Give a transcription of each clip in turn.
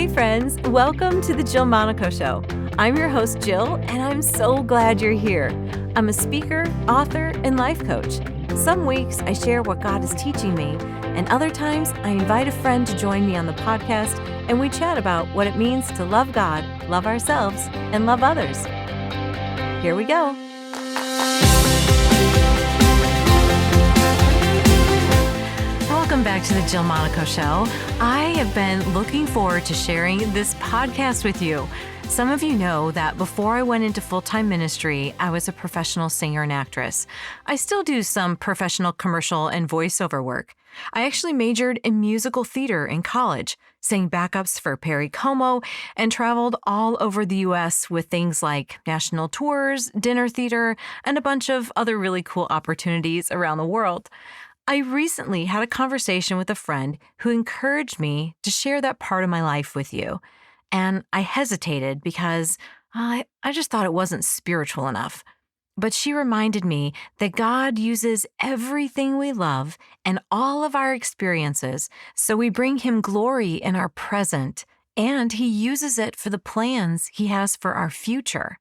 Hey friends, welcome to the Jill Monaco Show. I'm your host, Jill, and I'm so glad you're here. I'm a speaker, author, and life coach. Some weeks I share what God is teaching me, and other times I invite a friend to join me on the podcast, and we chat about what it means to love God, love ourselves, and love others. Here we go. Welcome back to the Jill Monaco Show. I have been looking forward to sharing this podcast with you. Some of you know that before I went into full-time ministry, I was a professional singer and actress. I still do some professional commercial and voiceover work. I actually majored in musical theater in college, sang backups for Perry Como, and traveled all over the U.S. with things like national tours, dinner theater, and a bunch of other really cool opportunities around the world. I recently had a conversation with a friend who encouraged me to share that part of my life with you. And I hesitated because I just thought it wasn't spiritual enough. But she reminded me that God uses everything we love and all of our experiences so we bring Him glory in our present, and He uses it for the plans He has for our future.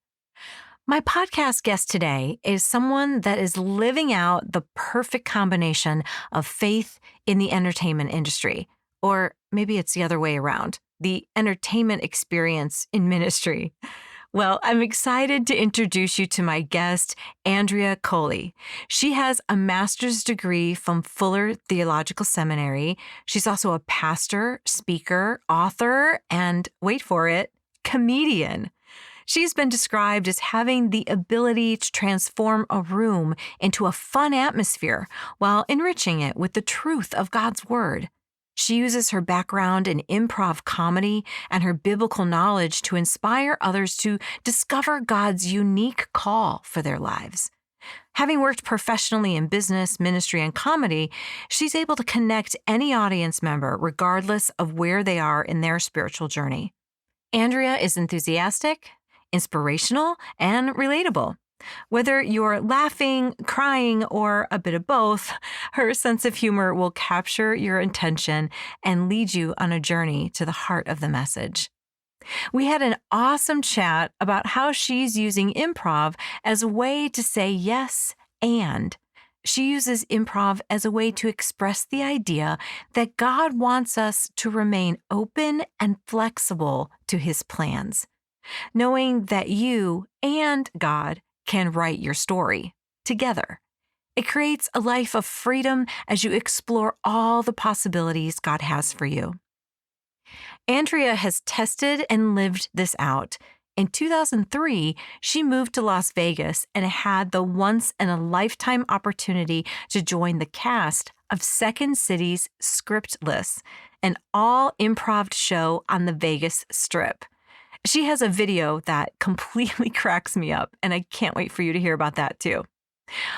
My podcast guest today is someone that is living out the perfect combination of faith in the entertainment industry, or maybe it's the other way around, the entertainment experience in ministry. Well, I'm excited to introduce you to my guest, Andrea Coli. She has a master's degree from Fuller Theological Seminary. She's also a pastor, speaker, author, and wait for it, comedian. She's been described as having the ability to transform a room into a fun atmosphere while enriching it with the truth of God's Word. She uses her background in improv comedy and her biblical knowledge to inspire others to discover God's unique call for their lives. Having worked professionally in business, ministry, and comedy, she's able to connect any audience member regardless of where they are in their spiritual journey. Andrea is enthusiastic, inspirational, and relatable. Whether you're laughing, crying, or a bit of both, her sense of humor will capture your attention and lead you on a journey to the heart of the message. We had an awesome chat about how she's using improv as a way to say yes and. She uses improv as a way to express the idea that God wants us to remain open and flexible to His plans, knowing that you and God can write your story together. It creates a life of freedom as you explore all the possibilities God has for you. Andrea has tested and lived this out. In 2003, she moved to Las Vegas and had the once-in-a-lifetime opportunity to join the cast of Second City's Scriptless, an all-improv show on the Vegas Strip. She has a video that completely cracks me up, and I can't wait for you to hear about that too.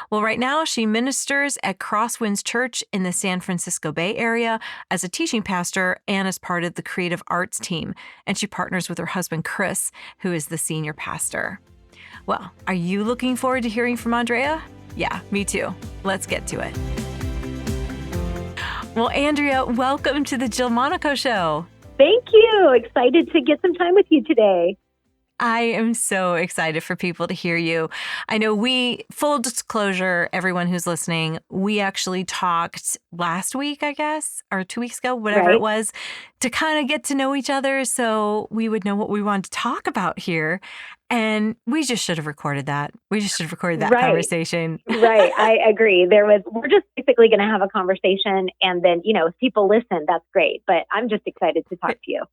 Well, right now she ministers at Crosswinds Church in the San Francisco Bay Area as a teaching pastor and as part of the creative arts team, and she partners with her husband, Chris, who is the senior pastor. Well, are you looking forward to hearing from Andrea? Yeah, me too. Let's get to it. Well, Andrea, welcome to the Jill Monaco Show. Thank you. Excited to get some time with you today. I am so excited for people to hear you. I know full disclosure, everyone who's listening, we actually talked last week, I guess, or 2 weeks ago, whatever it was, to kind of get to know each other so we would know what we wanted to talk about here. And we just should have recorded that. We just should have recorded that conversation. Right. I agree. We're just basically going to have a conversation, and then, if people listen, that's great. But I'm just excited to talk to you.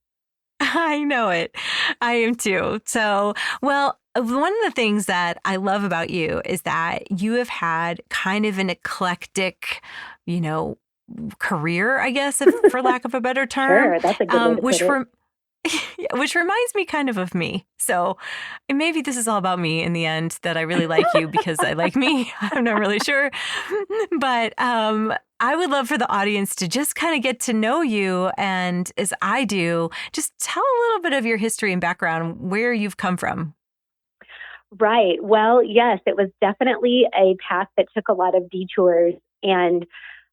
I know it. I am too. So, well, one of the things that I love about you is that you have had kind of an eclectic, career, I guess, for lack of a better term. Sure, that's a good way to put it. Which reminds me kind of me. So maybe this is all about me in the end, that I really like you because I like me. I'm not really sure. But I would love for the audience to just kind of get to know you. And as I do, just tell a little bit of your history and background, where you've come from. Right. Well, yes, it was definitely a path that took a lot of detours. And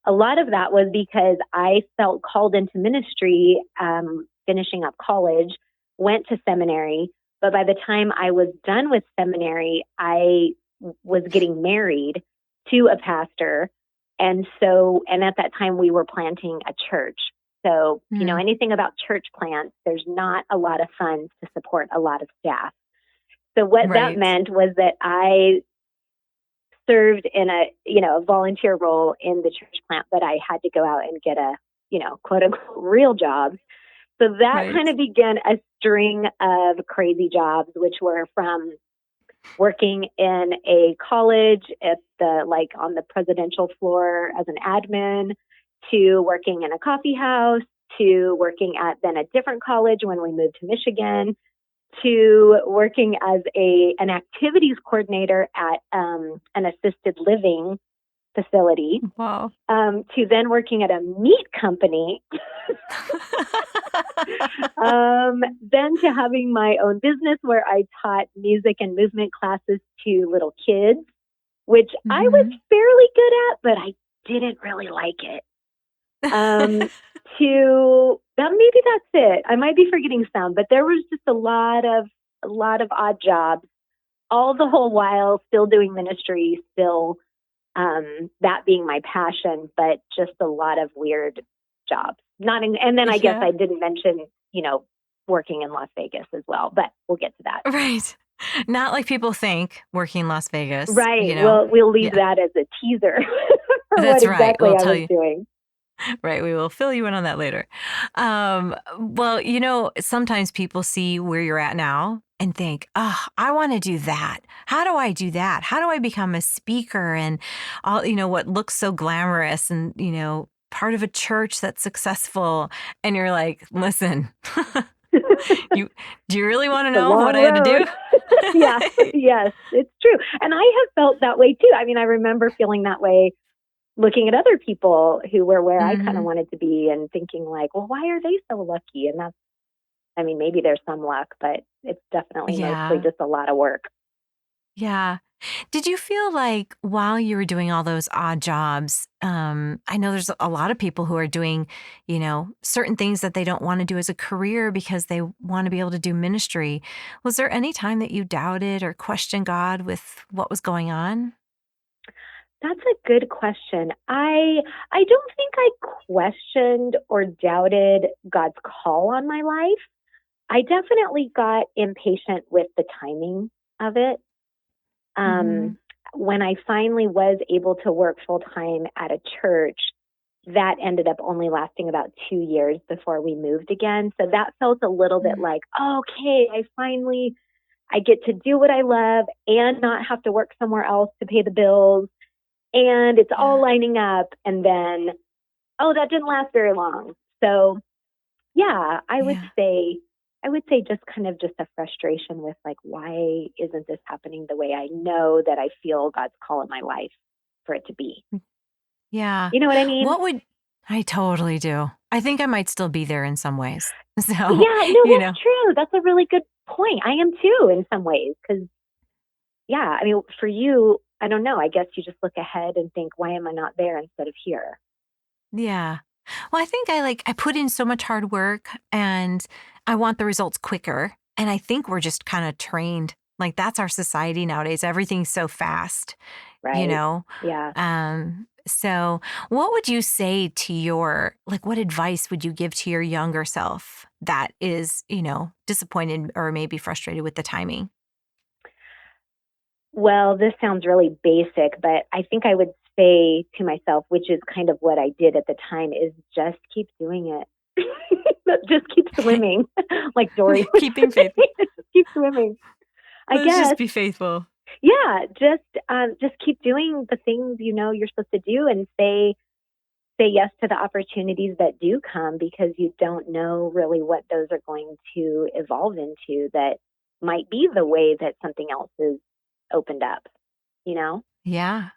a lot of that was because I felt called into ministry, finishing up college, went to seminary. But by the time I was done with seminary, I was getting married to a pastor. And at that time we were planting a church. So, if you know anything about church plants, there's not a lot of funds to support a lot of staff. So what that meant was that I served in a volunteer role in the church plant, but I had to go out and get a, quote unquote real job. So that kind of began a string of crazy jobs, which were from working in a college on the presidential floor as an admin, to working in a coffee house, to working at then a different college when we moved to Michigan, to working as an activities coordinator at an assisted living facility. Wow. To then working at a meat company. Then to having my own business where I taught music and movement classes to little kids, which I was fairly good at, but I didn't really like it. Maybe that's it. I might be forgetting some, but there was just a lot of odd jobs, all the whole while still doing ministry, still that being my passion, but just a lot of weird jobs. I guess I didn't mention, working in Las Vegas as well, but we'll get to that. Right. Not like people think, working in Las Vegas. Right. Well, we'll leave that as a teaser for That's what exactly We'll I tell was you. doing. Right. We will fill you in on that later. Well, sometimes people see where you're at now and think, oh, I want to do that. How do I do that? How do I become a speaker and all, what looks so glamorous and, part of a church that's successful? And you're like, listen, do you really want to know what I had to do? Yes, it's true. And I have felt that way too. I mean, I remember feeling that way looking at other people who were where I kind of wanted to be and thinking like, well, why are they so lucky? And maybe there's some luck, but it's definitely mostly just a lot of work. Yeah. Did you feel like while you were doing all those odd jobs, I know there's a lot of people who are doing, certain things that they don't want to do as a career because they want to be able to do ministry. Was there any time that you doubted or questioned God with what was going on? That's a good question. I don't think I questioned or doubted God's call on my life. I definitely got impatient with the timing of it. When I finally was able to work full time at a church, that ended up only lasting about 2 years before we moved again. So that felt a little bit like, okay, I get to do what I love and not have to work somewhere else to pay the bills. And it's all lining up. And then, that didn't last very long. So I would say just kind of just a frustration with like, why isn't this happening the way I know that I feel God's call in my life for it to be? Yeah. You know what I mean? I totally do. I think I might still be there in some ways. So, that's true. That's a really good point. I am too in some ways. Cause for you, I don't know. I guess you just look ahead and think, why am I not there instead of here? Yeah. Well, I think I put in so much hard work and I want the results quicker. And I think we're just kind of trained. Like that's our society nowadays. Everything's so fast, Right. Yeah. So what would you say to what advice would you give to your younger self that is, disappointed or maybe frustrated with the timing? Well, this sounds really basic, but I think I would say to myself, which is kind of what I did at the time, is just keep doing it. Just keep swimming, like Dory. Keeping faith. Just keep swimming. I guess. Just be faithful. Yeah, just keep doing the things you're supposed to do, and say yes to the opportunities that do come, because you don't know really what those are going to evolve into. That might be the way that something else is opened up, Yeah.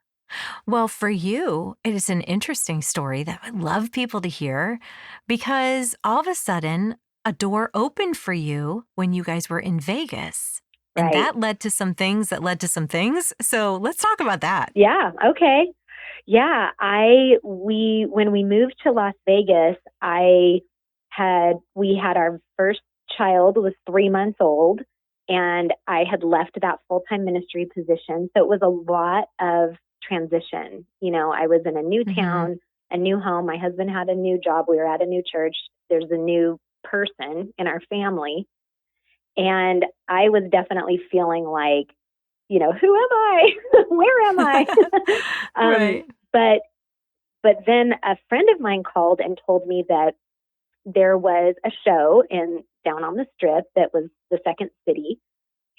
Well, for you, it is an interesting story that I would love people to hear, because all of a sudden a door opened for you when you guys were in Vegas. Right. And that led to some things that led to some things. So let's talk about that. Yeah. Okay. Yeah, when we moved to Las Vegas, we had our first child was 3 months old, and I had left that full-time ministry position. So it was a lot of transition. I was in a new Mm-hmm. town, a new home. My husband had a new job. We were at a new church. There's a new person in our family. And I was definitely feeling like, who am I? Where am I? um, Right. but but then a friend of mine called and told me that there was a show in down on the strip that was the Second City,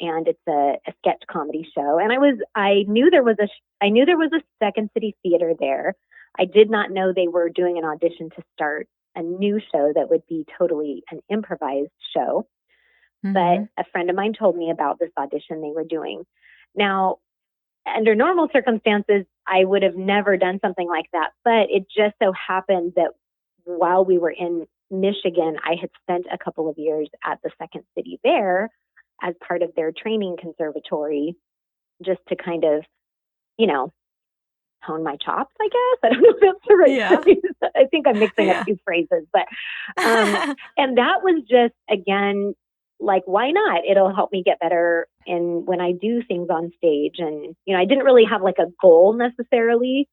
and it's a sketch comedy show. And I knew there was a Second City theater there. I did not know they were doing an audition to start a new show that would be totally an improvised show. But Mm-hmm. a friend of mine told me about this audition they were doing. Now, under normal circumstances, I would have never done something like that. But it just so happened that while we were in Michigan, I had spent a couple of years at the Second City there as part of their training conservatory, just to kind of, you know, hone my chops, I guess. I don't know if that's the right Yeah. phrase. I think I'm mixing up Yeah. two phrases, but, and that was just, again, like, why not? It'll help me get better in when I do things on stage. And, I didn't really have like a goal necessarily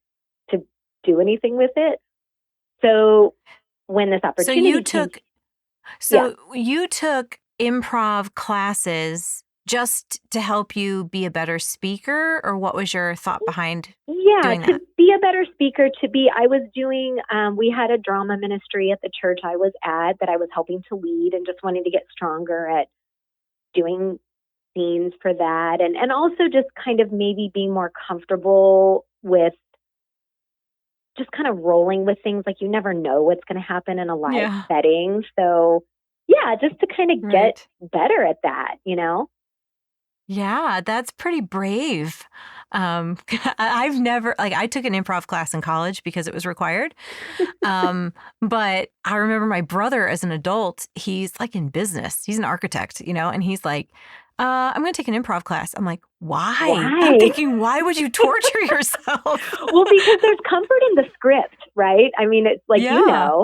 to do anything with it. So when this So you opportunity came, took yeah, so you took improv classes just to help you be a better speaker, or what was your thought behind yeah, doing to that? be a better speaker, I was doing, we had a drama ministry at the church I was at that I was helping to lead, and just wanting to get stronger at doing scenes for that. And also just kind of maybe being more comfortable with just kind of rolling with things. Like, you never know what's going to happen in a live Yeah. setting. So yeah, just to kind of get Right. better at that. Yeah, that's pretty brave. I've never I took an improv class in college because it was required. But I remember my brother as an adult, he's like in business. He's an architect, and he's like, I'm going to take an improv class. I'm like, why? I'm Why? thinking, why would you torture yourself? Well, because there's comfort in the script, right? I mean, it's like, Yeah.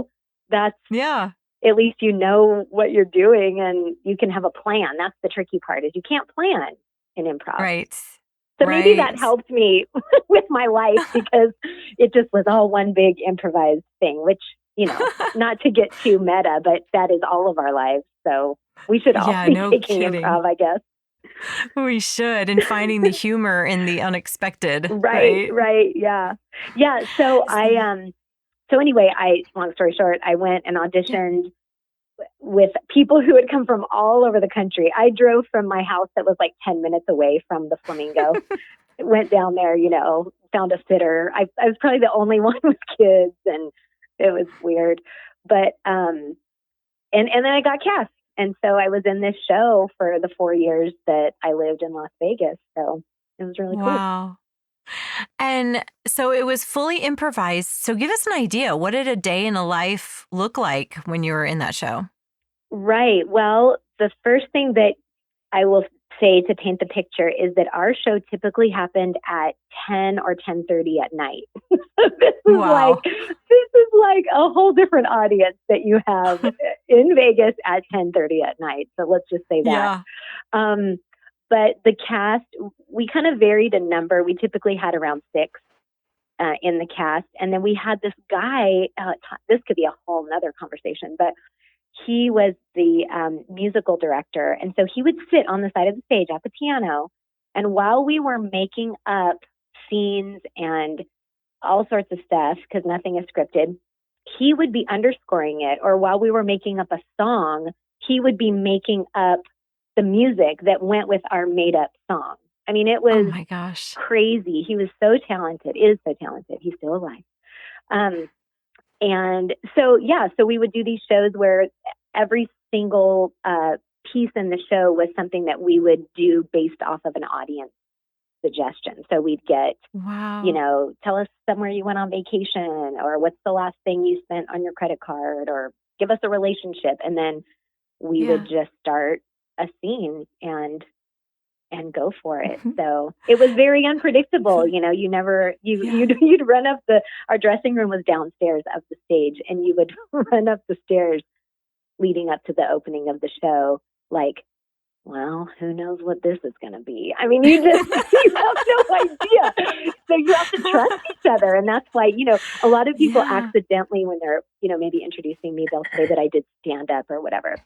that's Yeah. at least you know what you're doing, and you can have a plan. That's the tricky part, is you can't plan in improv. Right. So maybe Right. that helped me with my life, because it just was all one big improvised thing, which, not to get too meta, but that is all of our lives. So we should all Yeah, be no taking kidding. improv, I guess. We should, and finding the humor in the unexpected, Right, right? right. Yeah. Yeah. So anyway, long story short, I went and Yeah. auditioned with people who had come from all over the country. I drove from my house that was like 10 minutes away from the Flamingo, went down there, found a sitter. I was probably the only one with kids, and it was weird. But, and then I got cast. And so I was in this show for the 4 years that I lived in Las Vegas. So it was really cool. Wow. And so it was fully improvised. So give us an idea. What did a day in a life look like when you were in that show? Right. Well, the first thing that I will say to paint the picture is that our show typically happened at 10 or 10:30 at night. Wow. This is like a whole different audience that you have in Vegas at 10:30 at night. So let's just say that. Yeah. Um, but the cast, we kind of varied in number. We typically had around six in the cast, and then we had this guy. This could be a whole nother conversation, but he was the musical director. And so he would sit on the side of the stage at the piano. And while we were making up scenes and all sorts of stuff, because nothing is scripted, he would be underscoring it. Or while we were making up a song, he would be making up the music that went with our made up song. I mean, it Oh was my gosh. crazy. He was so talented, is so talented. He's still alive. Um, and so, yeah, so we would do these shows where every single piece in the show was something that we would do based off of an audience suggestion. So we'd get, Wow. tell us somewhere you went on vacation, or what's the last thing you spent on your credit card, or give us a relationship. And then we would Yeah. just start a scene, and and go for it. So it was very unpredictable. You know, you'd run up our dressing room was downstairs of the stage, and you would run up the stairs leading up to the opening of the show, like, well, who knows what this is going to be? I mean, you have no idea. So you have to trust each other. And that's why, a lot of people accidentally, when they're, maybe introducing me, they'll say that I did stand up or whatever,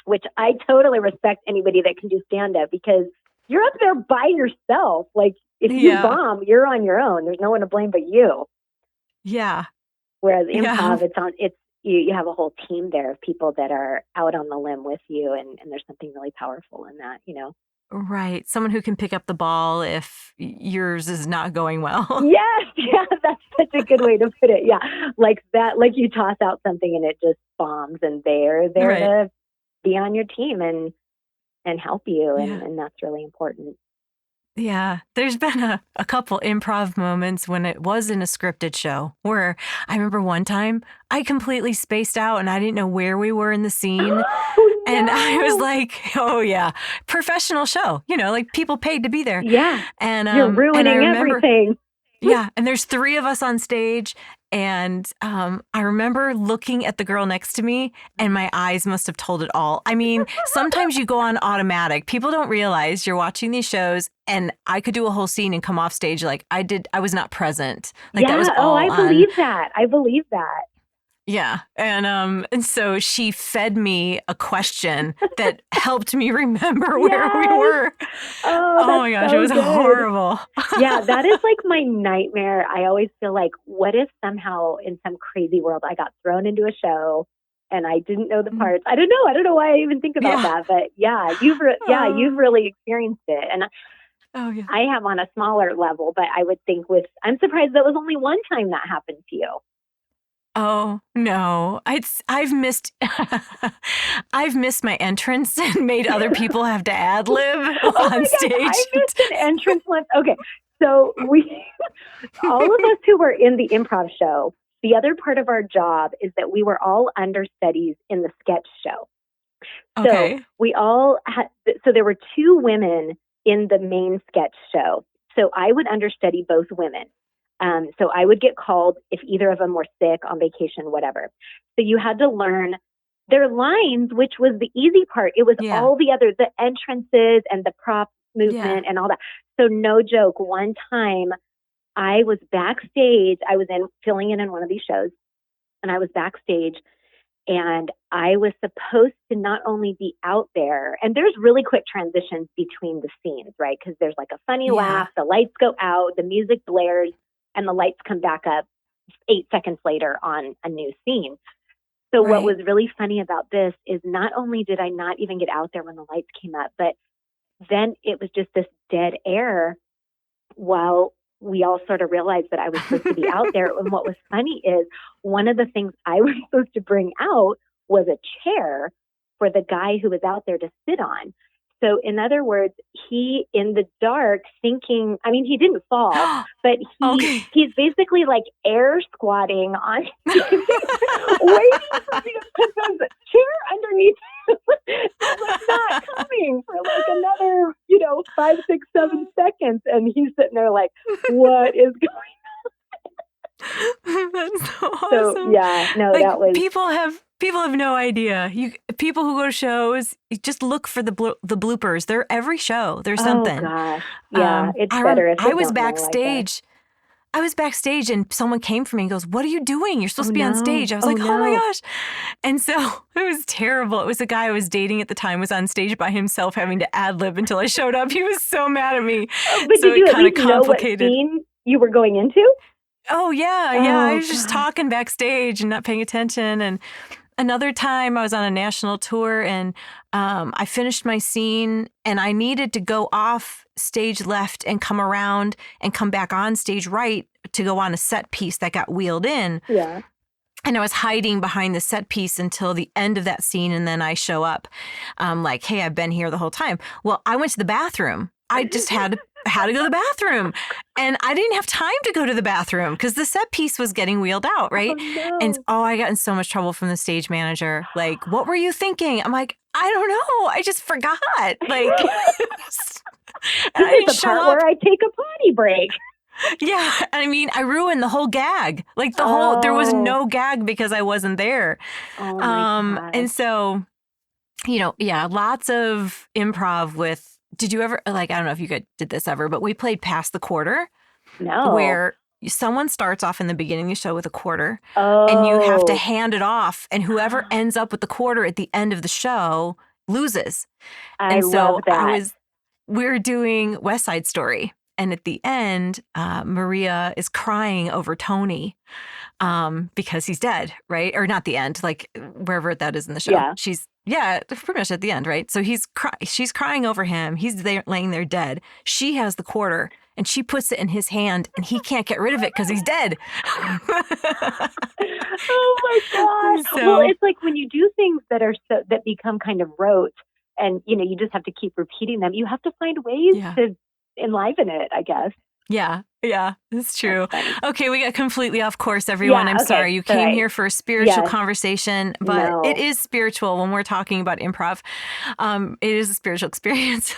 which I totally respect anybody that can do stand up, because you're up there by yourself. Like, if you bomb, you're on your own. There's no one to blame but you. Yeah. Whereas improv, you have a whole team there of people that are out on the limb with you, and there's something really powerful in that, Right. Someone who can pick up the ball if yours is not going well. Yes. Yeah, that's such a good way to put it. Yeah. Like that, like you toss out something and it just bombs, and they're there to be on your team and help you. And that's really important. Yeah, there's been a couple improv moments when it wasn't a scripted show where I remember one time I completely spaced out and I didn't know where we were in the scene. Oh, no. And I was like, oh, yeah, professional show, like people paid to be there. Yeah. And you're ruining everything. Yeah. And there's 3 of us on stage. And I remember looking at the girl next to me, and my eyes must have told it all. I mean, sometimes you go on automatic. People don't realize you're watching these shows, and I could do a whole scene and come off stage like I was not present. Like that was all I believe that. I believe that. Yeah. And so she fed me a question that helped me remember where we were. Oh my gosh, so it was good. horrible. Yeah, that is like my nightmare. I always feel like, what if somehow in some crazy world I got thrown into a show and I didn't know the parts? I don't know why I even think about that. But you've really experienced it. And I have on a smaller level, but I would think I'm surprised that was only one time that happened to you. Oh no, I've missed I've missed my entrance and made other people have to ad lib on stage. I missed an entrance once. Okay, so all of us who were in the improv show, the other part of our job is that we were all understudies in the sketch show. Okay. So we all so there were 2 women in the main sketch show. So I would understudy both women. So I would get called if either of them were sick, on vacation, whatever. So you had to learn their lines, which was the easy part. It was all the entrances and the prop movement and all that. So no joke, one time I was backstage. I was filling in one of these shows, and I was backstage, and I was supposed to not only be out there, and there's really quick transitions between the scenes, right? Because there's like a funny laugh, the lights go out, the music blares, and the lights come back up 8 seconds later on a new scene. So what was really funny about this is not only did I not even get out there when the lights came up, but then it was just this dead air while we all sort of realized that I was supposed to be out there. And what was funny is one of the things I was supposed to bring out was a chair for the guy who was out there to sit on. So in other words, he, in the dark, thinking, I mean, he didn't fall, but he's basically like air squatting on waiting for me to put the chair underneath him. It was not coming for like another, 5, 6, 7 seconds. And he's sitting there like, what is going on? That's so awesome. So, that was... People have no idea. People who go to shows, just look for the bloopers. They're every show. There's something. Oh gosh, yeah, it's better if I was backstage. I was backstage, and someone came for me and goes, "What are you doing? You're supposed to be on stage." I was like, "Oh my gosh!" And so it was terrible. It was a guy I was dating at the time was on stage by himself, having to ad lib until I showed up. He was so mad at me. But so did you at least know what scene you were going into? Oh yeah. I was just talking backstage and not paying attention. And another time I was on a national tour, and I finished my scene, and I needed to go off stage left and come around and come back on stage right to go on a set piece that got wheeled in. Yeah. And I was hiding behind the set piece until the end of that scene, and then I show up like, hey, I've been here the whole time. Well, I went to the bathroom. I just had to go to the bathroom, and I didn't have time to go to the bathroom because the set piece was getting wheeled out, right? Oh, no. And I got in so much trouble from the stage manager. Like, what were you thinking? I'm like, I don't know. I just forgot. Like, And I This is didn't the show part up. where I take a potty break. Yeah. I mean, I ruined the whole gag. Like there was Oh, no gag because I wasn't there. oh my gosh. And so, yeah, lots of improv with, did you ever, like, I don't know if you did this ever, but we played Past the Quarter, No. where someone starts off in the beginning of the show with a quarter and you have to Oh. hand it off, and whoever ends up with the quarter at the end of the show loses. I And love so that. we were doing West Side Story. And at the end, Maria is crying over Tony because he's dead, right? Or not the end, like wherever that is in the show. Yeah. Pretty much at the end, right? So she's crying over him. He's there laying there dead. She has the quarter and she puts it in his hand and he can't get rid of it because he's dead. Oh my gosh. Well, So it's like when you do things that become kind of rote and, you just have to keep repeating them, you have to find ways yeah. to enliven it, I guess. Yeah, that's true. That's funny. Okay, we got completely off course, everyone. Yeah, I'm okay. sorry. You All came right. here for a spiritual Yes. conversation, but No. it is spiritual when we're talking about improv. It is a spiritual experience.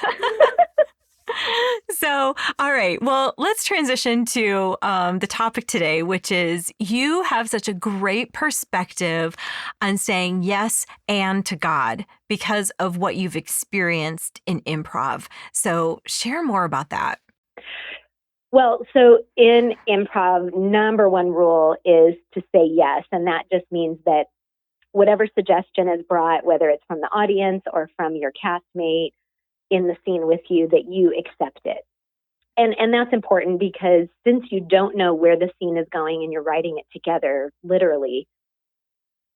So, all right. Well, let's transition to the topic today, which is you have such a great perspective on saying yes and to God because of what you've experienced in improv. So, share more about that. Well, so in improv, number one rule is to say yes. And that just means that whatever suggestion is brought, whether it's from the audience or from your castmate in the scene with you, that you accept it. And that's important because since you don't know where the scene is going and you're writing it together, literally,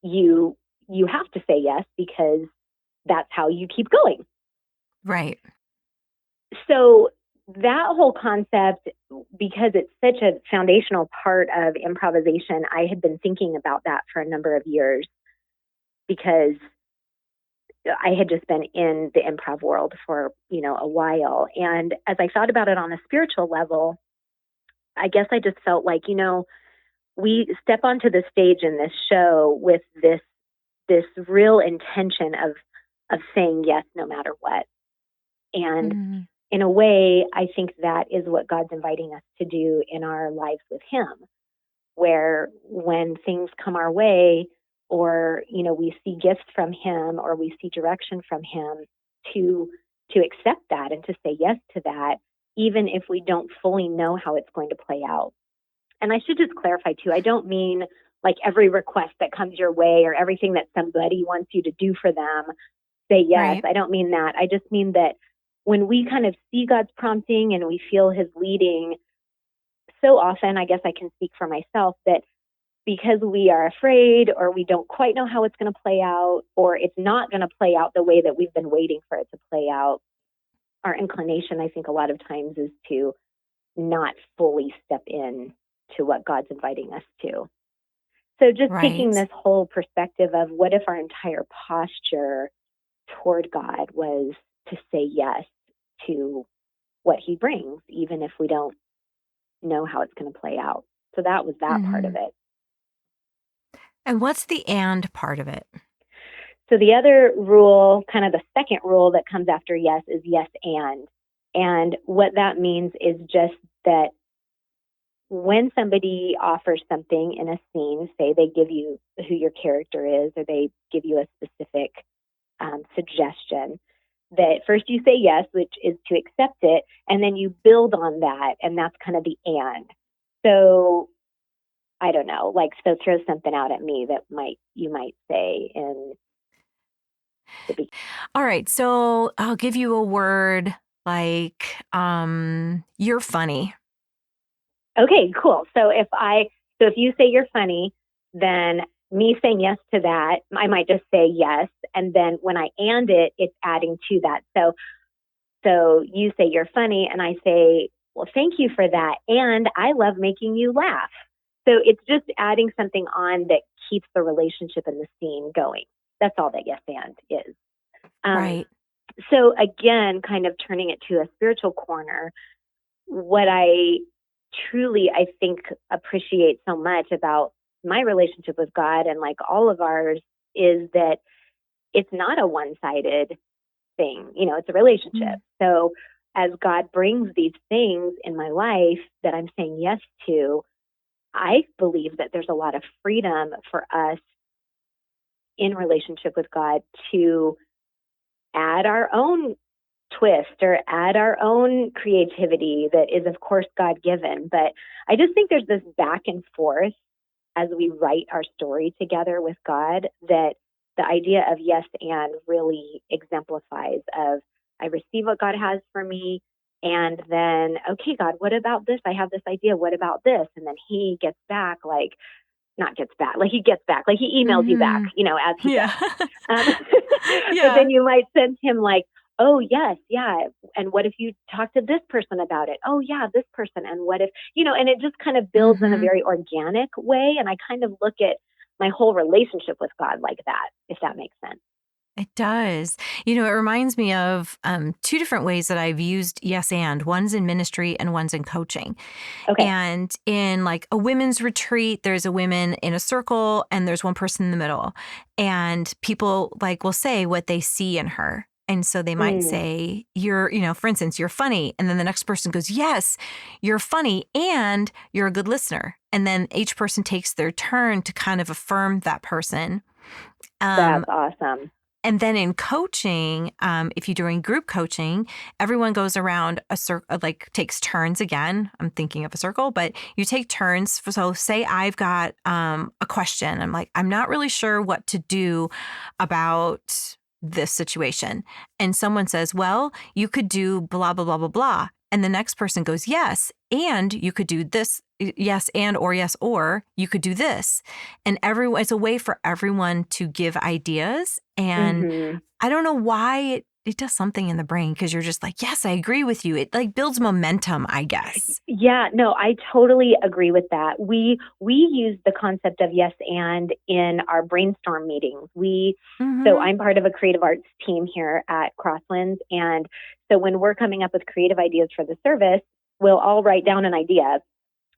you have to say yes because that's how you keep going. Right. So that whole concept, because it's such a foundational part of improvisation, I had been thinking about that for a number of years because I had just been in the improv world for, a while. And as I thought about it on a spiritual level, I guess I just felt like, we step onto the stage in this show with this real intention of saying yes no matter what. And in a way, I think that is what God's inviting us to do in our lives with Him, where when things come our way, or we see gifts from Him, or we see direction from Him, to accept that and to say yes to that, even if we don't fully know how it's going to play out. And I should just clarify too, I don't mean like every request that comes your way or everything that somebody wants you to do for them, say yes. Right. I don't mean that. I just mean that when we kind of see God's prompting and we feel His leading, so often, I guess I can speak for myself, that because we are afraid or we don't quite know how it's going to play out, or it's not going to play out the way that we've been waiting for it to play out, our inclination, I think a lot of times, is to not fully step in to what God's inviting us to. So just taking this whole perspective of what if our entire posture toward God was to say yes to what He brings, even if we don't know how it's going to play out. So that was that part of it. And what's the and part of it? So the other rule, kind of the second rule that comes after yes, is yes and. And what that means is just that when somebody offers something in a scene, say they give you who your character is, or they give you a specific suggestion, that first you say yes, which is to accept it, and then you build on that, and that's kind of the and. So I don't know, like, so throw something out at me that you might say in the beginning. All right, so I'll give you a word like you're funny. Okay, cool. So if you say you're funny, then me saying yes to that, I might just say yes. And then when I and it, it's adding to that. So you say you're funny and I say, well, thank you for that. And I love making you laugh. So it's just adding something on that keeps the relationship in the scene going. That's all that yes and is. Right. So again, kind of turning it to a spiritual corner, what I think appreciate so much about my relationship with God, and like all of ours, is that it's not a one-sided thing. It's a relationship. So as God brings these things in my life that I'm saying yes to, I believe that there's a lot of freedom for us in relationship with God to add our own twist or add our own creativity that is, of course, God given. But I just think there's this back and forth as we write our story together with God that the idea of yes and really exemplifies of I receive what God has for me. And then, okay, God, what about this? I have this idea. What about this? And then he gets back like, not gets back, like he gets back, like he emails you back, as he Yeah. does. But Yeah. then you might send him like, oh, yes, yeah. And what if you talk to this person about it? Oh, yeah, this person. And what if, and it just kind of builds in a very organic way. And I kind of look at my whole relationship with God like that, if that makes sense. It does. It reminds me of two different ways that I've used yes and. One's in ministry and one's in coaching. Okay. And in like a women's retreat, there's a women in a circle and there's one person in the middle. And people like will say what they see in her. And so they might say, you're, for instance, you're funny. And then the next person goes, yes, you're funny and you're a good listener. And then each person takes their turn to kind of affirm that person. That's awesome. And then in coaching, if you're doing group coaching, everyone goes around a circle, like takes turns again. I'm thinking of a circle, but you take turns. So say I've got a question. I'm like, I'm not really sure what to do about this situation. And someone says, well, you could do blah, blah, blah, blah, blah. And the next person goes, yes, and you could do this. Yes, and or yes, or you could do this. And it's a way for everyone to give ideas. And I don't know why it does something in the brain because you're just like, yes, I agree with you. It like builds momentum, I guess. Yeah, no, I totally agree with that. We use the concept of yes and in our brainstorm meetings. So I'm part of a creative arts team here at Crosslands. And so when we're coming up with creative ideas for the service, we'll all write down an idea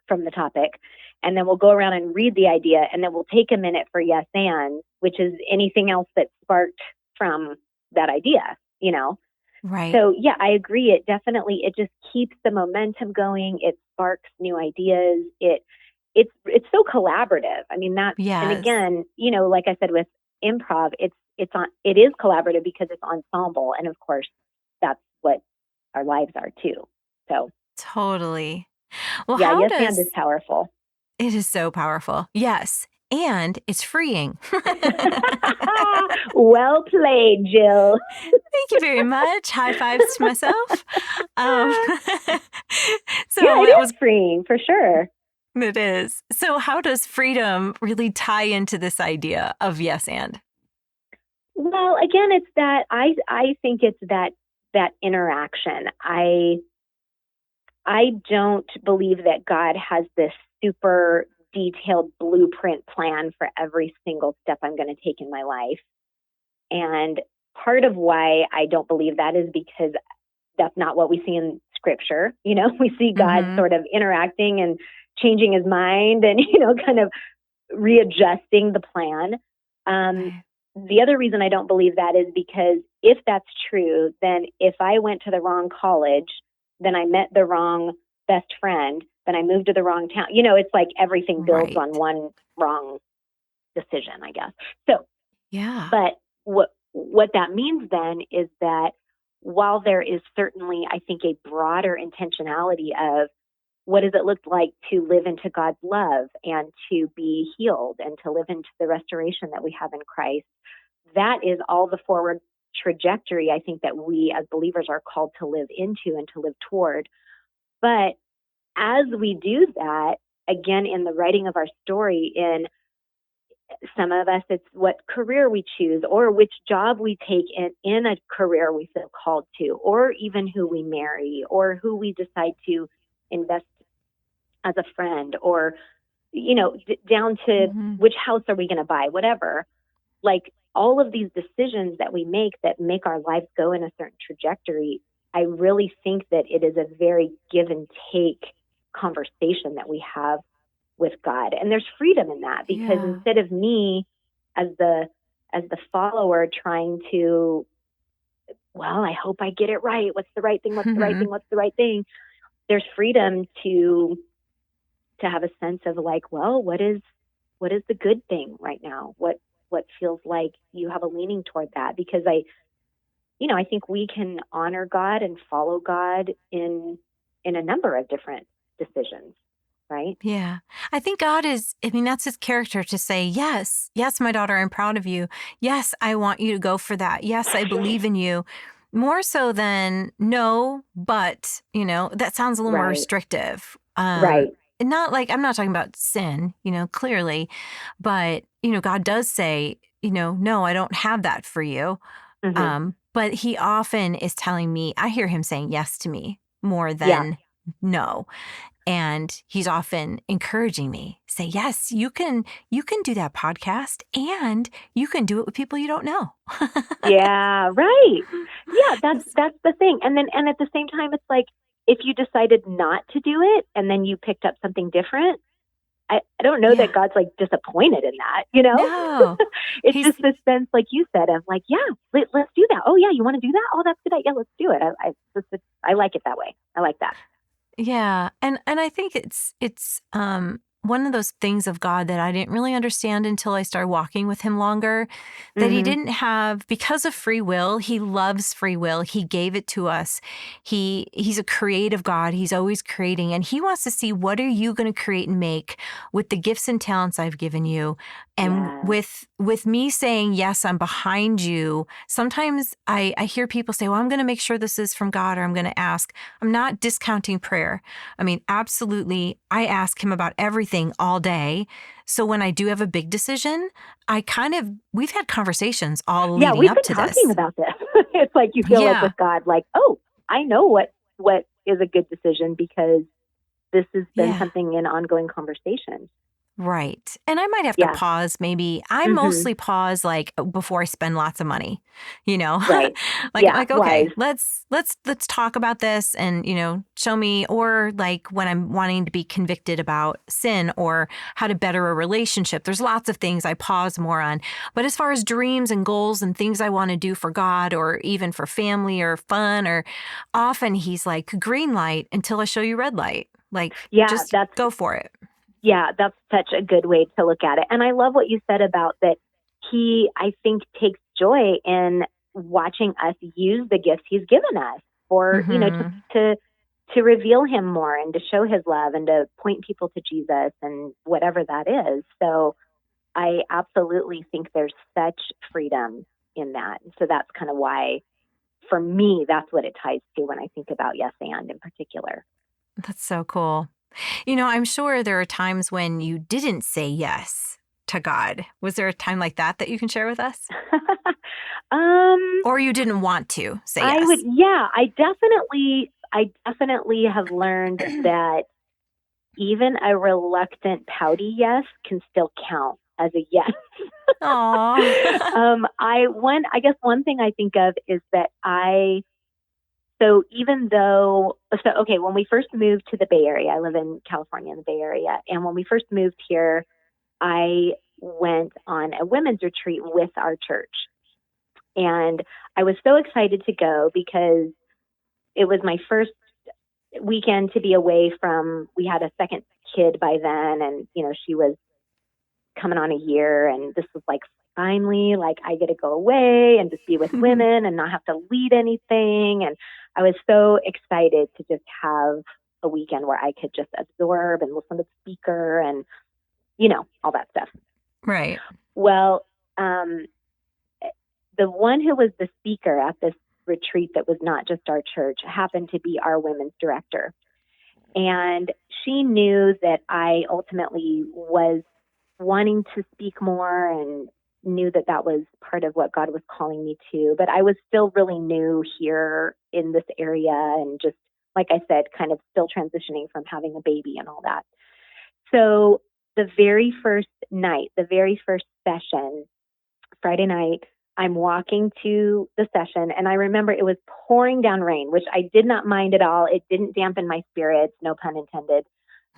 from the topic. And then we'll go around and read the idea. And then we'll take a minute for yes and, which is anything else that sparked from that idea, Right. So yeah, I agree. It just keeps the momentum going. It sparks new ideas. It's so collaborative. I mean, and again, like I said, with improv, it is collaborative because it's ensemble. And of course, that's what our lives are too. So totally. Well, yeah, yes and is powerful. It is so powerful. Yes. And it's freeing. Well played, Jill. Thank you very much. High fives to myself. So yeah, it was freeing for sure. It is. So how does freedom really tie into this idea of yes and? Well, again, it's that I think it's that interaction. I don't believe that God has this super detailed blueprint plan for every single step I'm going to take in my life. And part of why I don't believe that is because that's not what we see in scripture. We see God sort of interacting and changing his mind and, kind of readjusting the plan. The other reason I don't believe that is because if that's true, then if I went to the wrong college, then I met the wrong best friend, then I moved to the wrong town. It's like everything builds on one wrong decision, I guess. So, yeah. But what that means then is that while there is certainly, I think, a broader intentionality of what does it look like to live into God's love and to be healed and to live into the restoration that we have in Christ, that is all the forward trajectory I think that we as believers are called to live into and to live toward. But as we do that, again, in the writing of our story, in some of us, it's what career we choose or which job we take in a career we feel called to, or even who we marry or who we decide to invest as a friend, or, down to which house are we going to buy, whatever. Like all of these decisions that we make our lives go in a certain trajectory, I really think that it is a very give and take conversation that we have with God. And there's freedom in that because instead of me as the follower trying to well, I hope I get it right. What's the right thing? What's the right thing? What's the right thing? There's freedom to have a sense of like, well, what is the good thing right now? What feels like you have a leaning toward that? Because I think we can honor God and follow God in a number of different decisions, right? Yeah. I think God is, I mean, that's his character to say, yes, yes, my daughter, I'm proud of you. Yes, I want you to go for that. Yes, I believe in you. More so than no, but, that sounds a little more Right. restrictive. Right. And not like, I'm not talking about sin, clearly, but, God does say, no, I don't have that for you. Mm-hmm. But he often is telling me, I hear him saying yes to me more Yeah. than no. And he's often encouraging me, say, yes, you can do that podcast and you can do it with people you don't know. Yeah, right. Yeah, that's the thing. And at the same time, it's like if you decided not to do it and then you picked up something different, I don't know Yeah. that God's like disappointed in that. No. It's He's just this sense, like you said, of like, yeah, let's do that. Oh yeah, you want to do that? Oh, that's a good. Yeah, let's do it. I like it that way. I like that. Yeah. And I think it's one of those things of God that I didn't really understand until I started walking with him longer, that he Mm-hmm. didn't have, because of free will. He loves free will. He gave it to us. He's a creative God. He's always creating, and he wants to see, what are you going to create and make with the gifts and talents I've given you? And Yeah. with me saying, yes, I'm behind you. Sometimes I hear people say, well, I'm going to make sure this is from God, or I'm going to ask. I'm not discounting prayer. I mean, absolutely, I ask him about everything all day. So when I do have a big decision, we've had conversations all Yeah, leading we've up been to talking this. about this. It's like you feel like Yeah, with God, like, oh, I know what is a good decision because this has been yeah. something in ongoing conversation. Right. And I might have to Yeah. pause. Maybe I Mm-hmm. mostly pause like before I spend lots of money, you know, Right. like, Yeah. like, okay, Wise. let's talk about this and, show me, or like when I'm wanting to be convicted about sin or how to better a relationship, there's lots of things I pause more on. But as far as dreams and goals and things I want to do for God or even for family or fun, or often he's like, green light until I show you red light. Like, Yeah. just go for it. That's such a good way to look at it. And I love what you said about that. He, I think, takes joy in watching us use the gifts he's given us for, Hmm. to to reveal him more and to show his love and to point people to Jesus and whatever that is. So I absolutely think there's such freedom in that. So that's kind of why, for me, that's what it ties to when I think about yes and in particular. That's so cool. I'm sure there are times when you didn't say yes to God. Was there a time like that you can share with us? um, Or you didn't want to say I would, yes? yeah, I definitely have learned that even a reluctant, pouty yes can still count as a yes. Aw. I guess one thing I think of is that so even though, so okay, when we first moved to the Bay Area, I live in California in the Bay Area, and when we first moved here, I went on a women's retreat with our church. And I was so excited to go because it was my first weekend to be away from, we had a second kid by then, and, she was coming on a year, and this was like, finally, like I get to go away and just be with women and not have to lead anything. And I was so excited to just have a weekend where I could just absorb and listen to the speaker and, all that stuff. Right. Well, um, the one who was the speaker at this retreat that was not just our church happened to be our women's director. And she knew that I ultimately was wanting to speak more and knew that that was part of what God was calling me to. But I was still really new here in this area and just, like I said, kind of still transitioning from having a baby and all that. So the very first night, the very first session, Friday night, I'm walking to the session, and I remember it was pouring down rain, which I did not mind at all. It didn't dampen my spirits, no pun intended,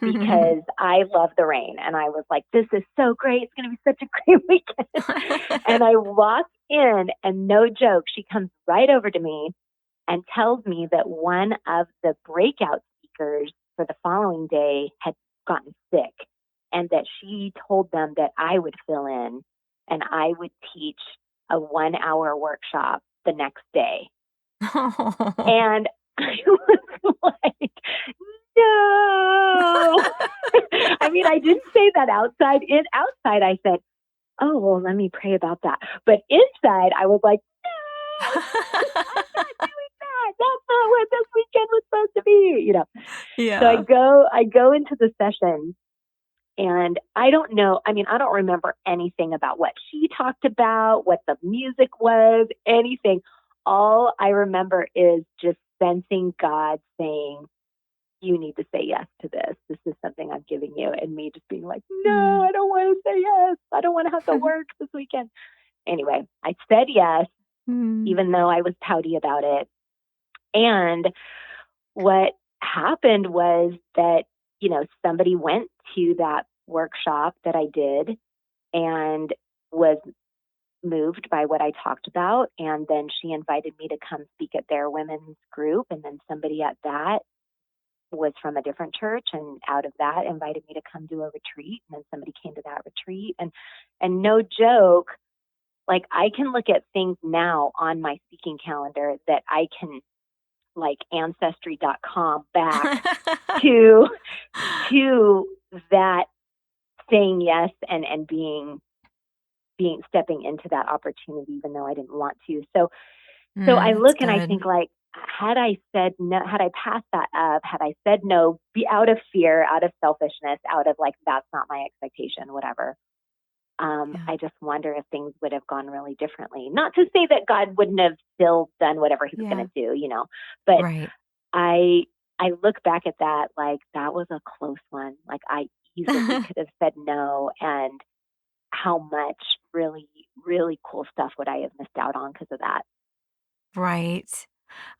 because I love the rain. And I was like, this is so great. It's going to be such a great weekend. And I walk in, and no joke, she comes right over to me and tells me that one of the breakout speakers for the following day had gotten sick, and that she told them that I would fill in and I would teach a 1 hour workshop the next day. And I was like, no. I mean, I didn't say that outside. Outside, I said, oh, well, let me pray about that. But inside, I was like, no, I'm not doing that. That's not what this weekend was supposed to be, you know. Yeah. So I go into the session, and I don't know. I mean, I don't remember anything about what she talked about, what the music was, anything. All I remember is just sensing God saying, you need to say yes to this. This is something I'm giving you. And me just being like, no, I don't want to say yes. I don't want to have to work this weekend. Anyway, I said yes, even though I was pouty about it. And what happened was that, you know, somebody went to that workshop that I did and was moved by what I talked about. And then she invited me to come speak at their women's group. And then somebody at that was from a different church, and out of that invited me to come do a retreat. And then somebody came to that retreat, and no joke, like I can look at things now on my speaking calendar that I can, like, ancestry.com back to that saying yes and being stepping into that opportunity, even though I didn't want to. So I look and I think, like, had I said no, had I passed that up, had I said no, be out of fear, out of selfishness, out of like, that's not my expectation, whatever. I just wonder if things would have gone really differently. Not to say that God wouldn't have still done whatever he was going to do, you know, but I look back at that, like, that was a close one. Like, I easily could have said no, and how much really, really cool stuff would I have missed out on because of that. Right.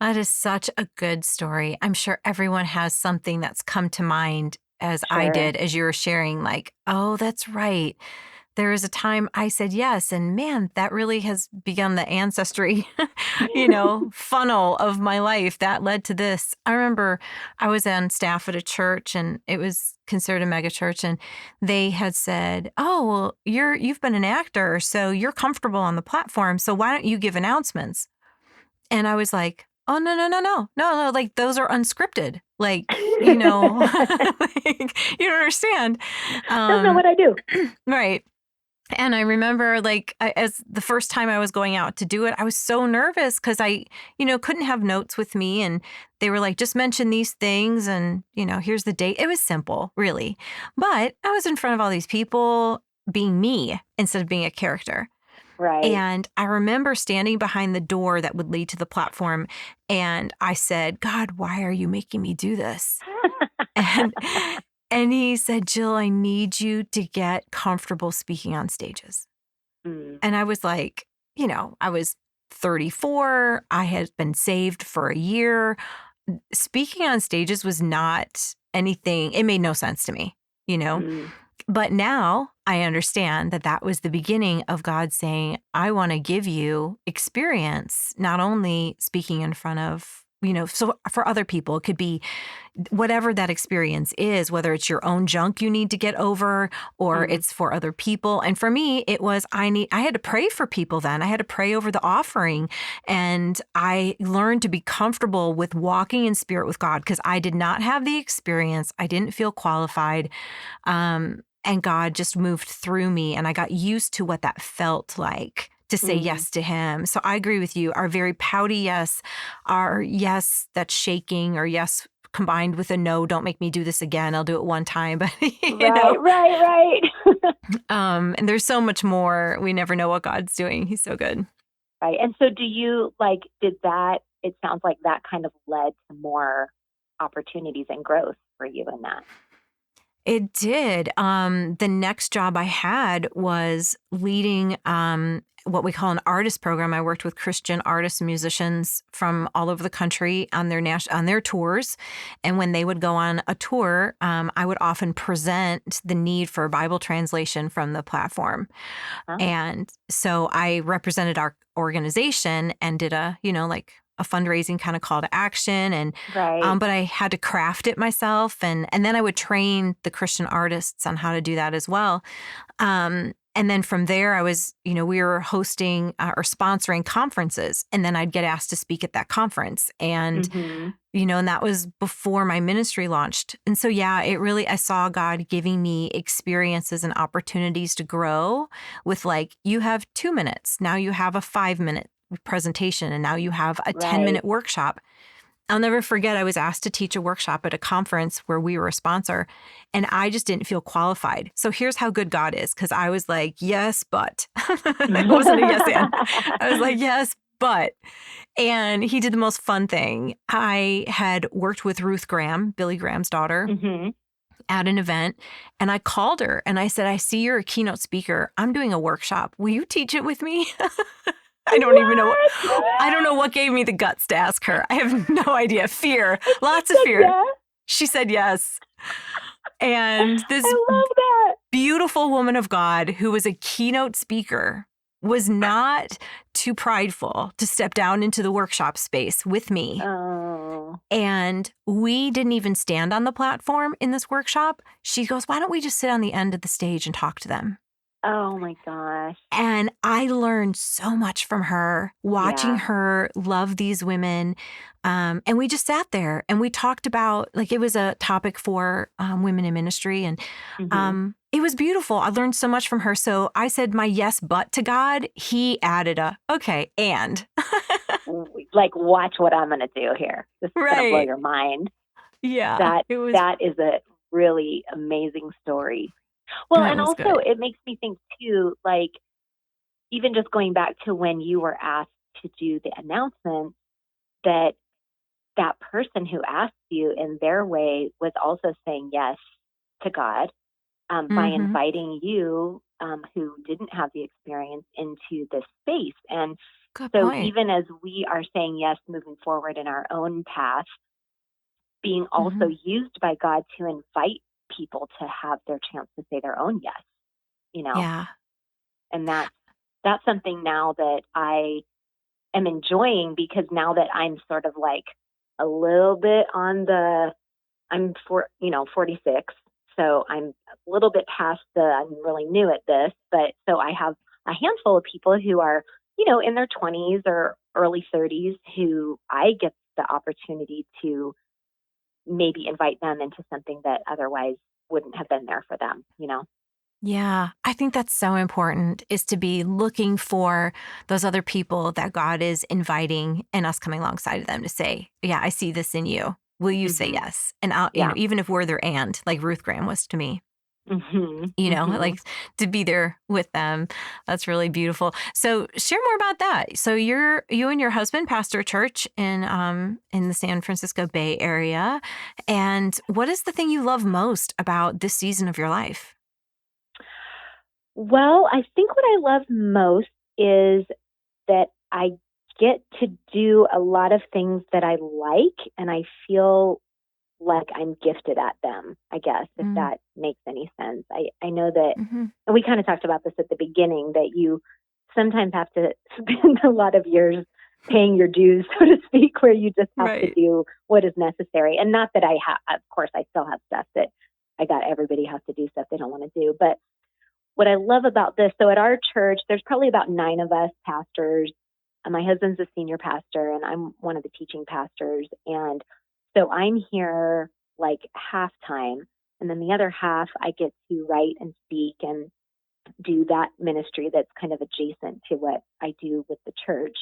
That is such a good story. I'm sure everyone has something that's come to mind, as I did, as you were sharing, like, oh, that's right. There was a time I said yes, and man, that really has begun the ancestry, funnel of my life that led to this. I remember I was on staff at a church, and it was considered a mega church, and they had said, oh, well, you've been an actor, so you're comfortable on the platform, so why don't you give announcements? And I was like, oh, no, like, those are unscripted. Like, like, you don't understand. Don't know what I do. Right. And I remember, like, as the first time I was going out to do it, I was so nervous because I, couldn't have notes with me. And they were like, just mention these things and, here's the date. It was simple, really. But I was in front of all these people being me instead of being a character. Right. And I remember standing behind the door that would lead to the platform. And I said, God, why are you making me do this? And he said, Jill, I need you to get comfortable speaking on stages. And I was like, I was 34. I had been saved for a year. Speaking on stages was not anything. It made no sense to me, But now I understand that was the beginning of God saying, I want to give you experience, not only speaking in front of, so for other people, it could be whatever that experience is, whether it's your own junk you need to get over or it's for other people. And for me, it was, I had to pray for people then. I had to pray over the offering. And I learned to be comfortable with walking in spirit with God because I did not have the experience. I didn't feel qualified. And God just moved through me, and I got used to what that felt like to say yes to him. So I agree with you. Our very pouty yes, our yes that's shaking, or yes combined with a no, don't make me do this again. I'll do it one time. But Right. And there's so much more. We never know what God's doing. He's so good. Right. And so do you, like, it sounds like that kind of led to more opportunities and growth for you in that. It did. The next job I had was leading what we call an artist program. I worked with Christian artists and musicians from all over the country on their tours. And when they would go on a tour, I would often present the need for Bible translation from the platform. Oh, And so I represented our organization and did a fundraising kind of call to action. And right. but I had to craft it myself. And then I would train the Christian artists on how to do that as well. And then from there, I was, we were hosting or sponsoring conferences, and then I'd get asked to speak at that conference. And, and that was before my ministry launched. And so, yeah, I saw God giving me experiences and opportunities to grow with, like, you have 2 minutes. Now you have a 5-minute presentation, and now you have a 10-minute workshop. I'll never forget, I was asked to teach a workshop at a conference where we were a sponsor, and I just didn't feel qualified. So here's how good God is, because I was like, yes, but. I wasn't a yes and. I was like, yes, but. And he did the most fun thing. I had worked with Ruth Graham, Billy Graham's daughter, at an event, and I called her and I said, I see you're a keynote speaker. I'm doing a workshop. Will you teach it with me? I don't know what gave me the guts to ask her. I have no idea. Fear. Lots of fear. Yes. She said yes. And this I love that. beautiful woman of God who was a keynote speaker was not too prideful to step down into the workshop space with me. Oh. And we didn't even stand on the platform in this workshop. She goes, why don't we just sit on the end of the stage and talk to them? Oh my gosh. And I learned so much from her, watching her love these women. And we just sat there and we talked about, like, it was a topic for women in ministry. And it was beautiful. I learned so much from her. So I said my yes, but to God. He added okay, and. Like, watch what I'm going to do here. This is going to blow your mind. Yeah. That is a really amazing story. Well, and also good. It makes me think too, like, even just going back to when you were asked to do the announcement, that person who asked you in their way was also saying yes to God by inviting you, who didn't have the experience, into this space. And good so point. even as we are saying yes, moving forward in our own path, being also used by God to invite people to have their chance to say their own yes, Yeah. And that's something now that I am enjoying, because now that I'm sort of like a little bit I'm 46, so I'm a little bit past I'm really new at this, but so I have a handful of people who are, in their 20s or early 30s, who I get the opportunity to maybe invite them into something that otherwise wouldn't have been there for them, Yeah, I think that's so important, is to be looking for those other people that God is inviting and us coming alongside of them to say, yeah, I see this in you. Will you say yes? And I'll, even if we're their and, like Ruth Graham was to me. Like, to be there with them. That's really beautiful. So share more about that. So you and your husband pastor a church in the San Francisco Bay Area. And what is the thing you love most about this season of your life? Well, I think what I love most is that I get to do a lot of things that I like, and I feel like I'm gifted at them, I guess, if that makes any sense. I know that, and we kind of talked about this at the beginning, that you sometimes have to spend a lot of years paying your dues, so to speak, where you just have to do what is necessary. And not that of course, I still have stuff that everybody has to do stuff they don't want to do. But what I love about this, so at our church, there's probably about 9 of us pastors. My husband's a senior pastor, and I'm one of the teaching pastors. And so I'm here like half time, and then the other half I get to write and speak and do that ministry that's kind of adjacent to what I do with the church.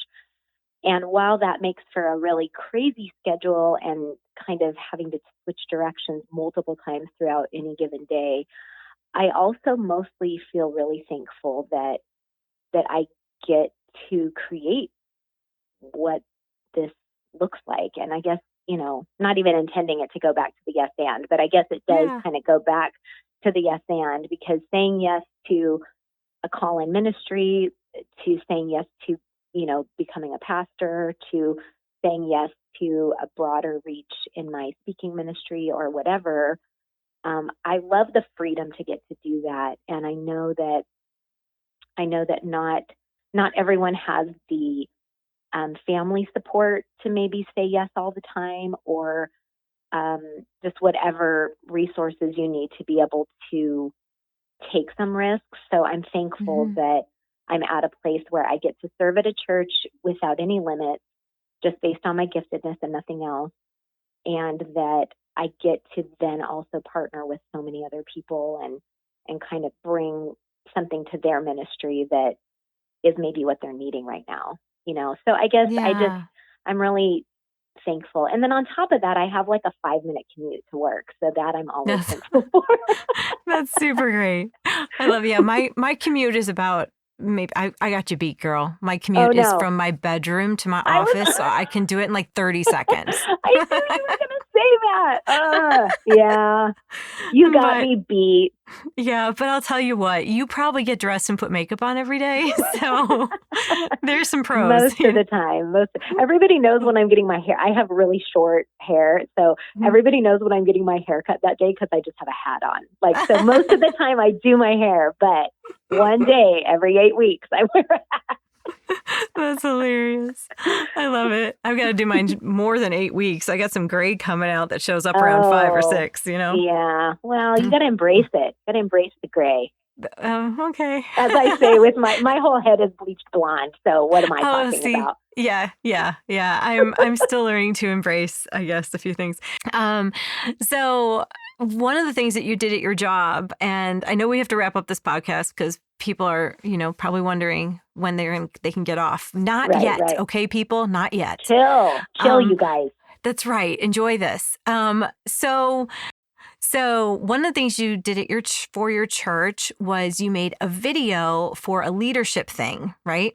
And while that makes for a really crazy schedule and kind of having to switch directions multiple times throughout any given day, I also mostly feel really thankful that I get to create what this looks like. And I guess, not even intending it to go back to the yes and, but I guess it does kind of go back to the yes and, because saying yes to a call in ministry to saying yes to, becoming a pastor, to saying yes to a broader reach in my speaking ministry or whatever. I love the freedom to get to do that. And I know that not everyone has the family support to maybe say yes all the time, or just whatever resources you need to be able to take some risks. So I'm thankful that I'm at a place where I get to serve at a church without any limits, just based on my giftedness and nothing else. And that I get to then also partner with so many other people and kind of bring something to their ministry that is maybe what they're needing right now. So I guess I'm really thankful. And then on top of that, I have like a 5-minute commute to work. So that I'm always thankful for. That's super great. I love you. Yeah, my commute is about maybe I got you beat, girl. My commute is from my bedroom to my office, so I can do it in like 30 seconds. I knew you were going to say that. Yeah. You got me beat. Yeah, but I'll tell you what, you probably get dressed and put makeup on every day. So there's some pros. Most of the time. Everybody knows when I'm getting my hair. I have really short hair. So everybody knows when I'm getting my hair cut that day because I just have a hat on. So most of the time I do my hair, but one day every 8 weeks I wear a hat. That's hilarious. I love it. I've got to do mine more than 8 weeks. I got some gray coming out that shows up around 5 or 6, Yeah. Well, you got to embrace it. Got to embrace the gray. Okay. As I say, with my whole head is bleached blonde. So what am I talking about? Yeah. I'm still learning to embrace, I guess, a few things. So one of the things that you did at your job, and I know we have to wrap up this podcast because people are, probably wondering when they can get off. Not yet. Right. Okay, people, not yet. Chill, you guys. That's right. Enjoy this. So one of the things you did for your church was you made a video for a leadership thing, right?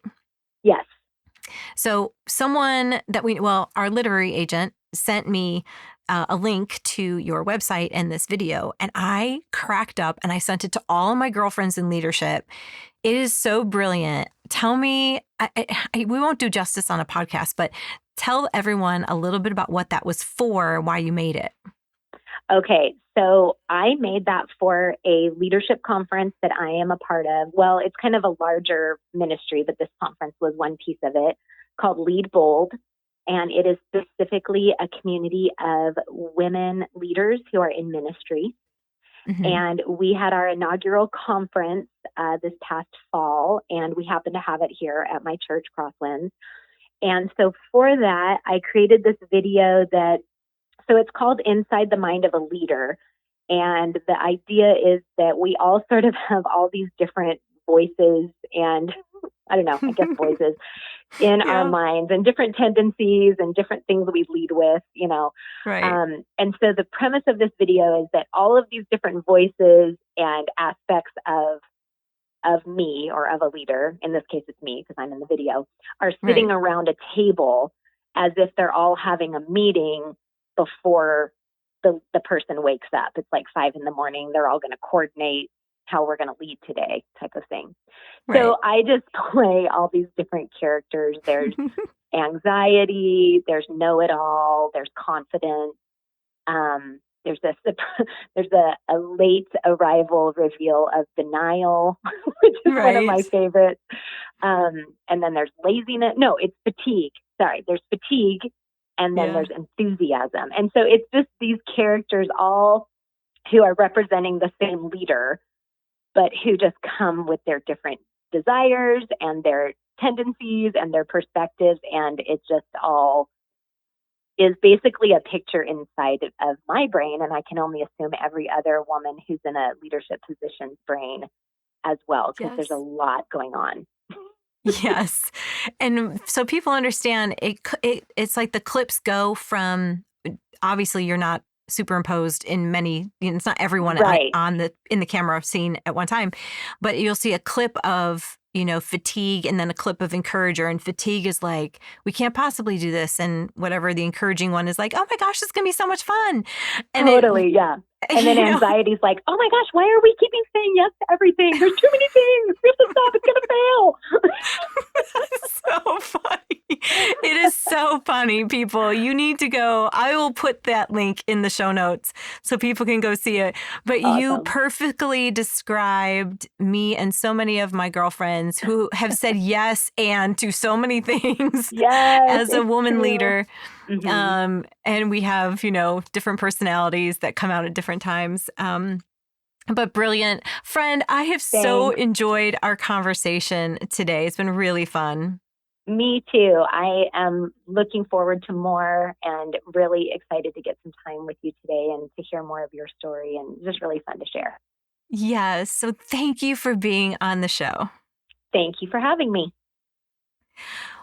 Yes. So someone that our literary agent sent me a link to your website and this video, and I cracked up and I sent it to all of my girlfriends in leadership. It is so brilliant. Tell me, we won't do justice on a podcast, but tell everyone a little bit about what that was for, why you made it. Okay, so I made that for a leadership conference that I am a part of. Well, it's kind of a larger ministry, but this conference was one piece of it, called Lead Bold. And it is specifically a community of women leaders who are in ministry. Mm-hmm. And we had our inaugural conference this past fall, and we happened to have it here at my church, Crosswinds. And so for that, I created this video so it's called Inside the Mind of a Leader. And the idea is that we all sort of have all these different voices and, I don't know, I guess voices in our minds, and different tendencies and different things we lead with, Right. And so the premise of this video is that all of these different voices and aspects of me, or of a leader, in this case it's me because I'm in the video, are sitting around a table as if they're all having a meeting before the person wakes up. It's like 5 a.m. They're all going to coordinate how we're going to lead today, type of thing. Right. So I just play all these different characters. There's anxiety, there's know-it-all, there's confidence. There's a late arrival reveal of denial, which is one of my favorites. And then there's laziness. No, it's fatigue. Sorry, there's fatigue. And then there's enthusiasm. And so it's just these characters all who are representing the same leader, but who just come with their different desires and their tendencies and their perspectives. And it just all is basically a picture inside of my brain. And I can only assume every other woman who's in a leadership position's brain as well, because there's a lot going on. Yes. And so people understand it's like the clips go from, obviously you're not superimposed in many, it's not everyone in the camera scene at one time, but you'll see a clip of fatigue and then a clip of encourager, and fatigue is like, we can't possibly do this. And whatever the encouraging one is like, oh my gosh, it's going to be so much fun. And totally. Yeah. And then anxiety's like, oh my gosh, why are we keeping saying yes to everything? There's too many things. We have to stop. It's going to fail. That's so funny. It is so funny, people. You need to go. I will put that link in the show notes so people can go see it. But Awesome. You perfectly described me and so many of my girlfriends who have said yes and to so many things as a woman leader. Mm-hmm. And we have, different personalities that come out at different times. But brilliant. Friend, I have so enjoyed our conversation today. It's been really fun. Me too. I am looking forward to more and really excited to get some time with you today and to hear more of your story, and just really fun to share. Yes. So thank you for being on the show. Thank you for having me.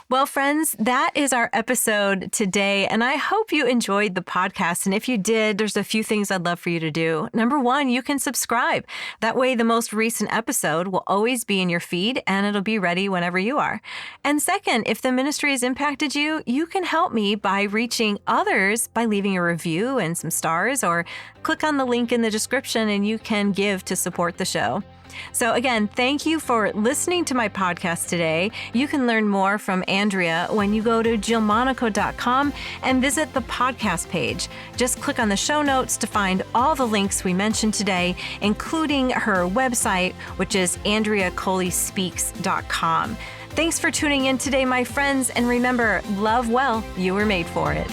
Well, friends, that is our episode today, and I hope you enjoyed the podcast. And if you did, there's a few things I'd love for you to do. Number one, you can subscribe. That way, the most recent episode will always be in your feed, and it'll be ready whenever you are. And second, if the ministry has impacted you, you can help me by reaching others by leaving a review and some stars, or click on the link in the description and you can give to support the show. So again, thank you for listening to my podcast today. You can learn more from Andrea when you go to jillmonaco.com and visit the podcast page. Just click on the show notes to find all the links we mentioned today, including her website, which is andreacolispeaks.com. Thanks for tuning in today, my friends. And remember, love well. You were made for it.